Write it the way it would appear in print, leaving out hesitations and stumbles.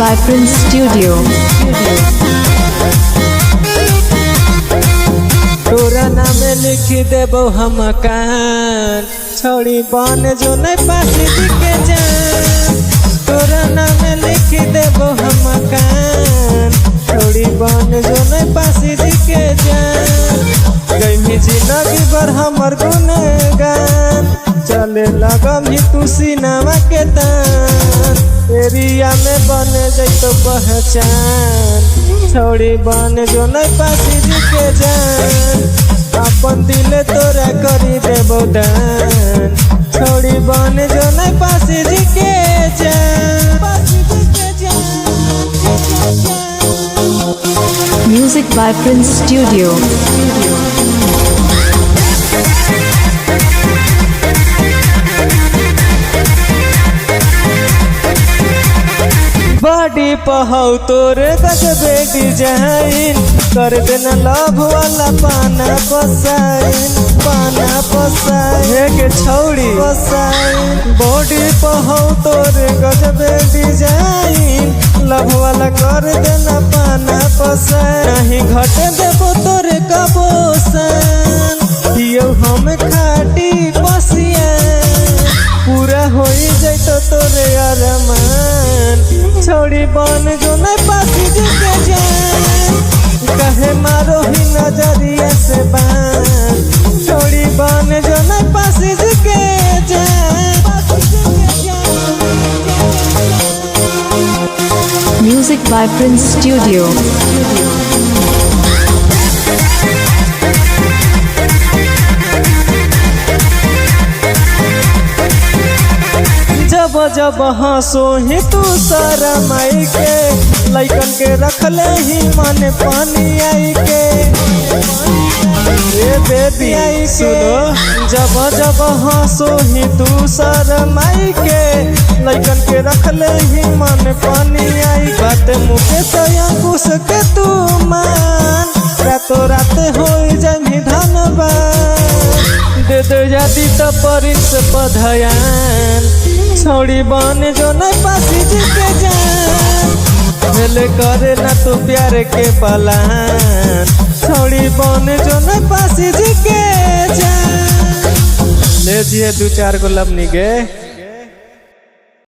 by Prince Studio. तोरा नाम लिख देबो हम कान छोड़ी बन जो नहीं पासी दिखे जान। तोरा नाम लिख देबो हम कान छोड़ी बन जो नहीं पासी दिखे जान। गई जिंदगी भर हमर गुनगान चले लगम ही तू सीनावा के तान। एरिया में बन जैतो पहचान छोड़ी बन जो नहीं पासी दिखे जान। अपन दिल तोरा करी देबो दान छोड़ी बन जो नहीं पासी दिखे जान। Music by Prince Studio. Body पहाउ तोरे गजबे डिजाइन कर देना लव वाला पाना पसाइन के छौड़ी पसाइन। बॉडी पहाउ तोरे गजबे डिजाइन लव वाला कर देना पाना पसाइन। नहीं घट देबो तोरे कबोसन यो हम खाटी पसिया पूरा हो जाइतो तोरे अरमान छोड़ी बन जो नहीं पासी दिखे जान। कहे मारो ही नजरिया से बान छोड़ी बन जो नहीं पासी दिखे जान। Music by Prince Studio. जब जब हंसो ही तू शरमाई के लइकन के रखले ही मन पानी आई के। ए बेबी आई सुनो जब जब हंसो ही तू शरमाई के लइकन के रखले ही मन पानी आई। बात मुके से अंकुश के तू मान रातो रात हो जामी धनबाद दे दे जाती तो परिस पधयान छोड़ी बन जो नहीं पासी दिखे जान। भेल करे ना तू प्यार के पलान छोड़ी बन जो नहीं पासी दिखे जान। ले जिए 2-4 गो लवनी गे।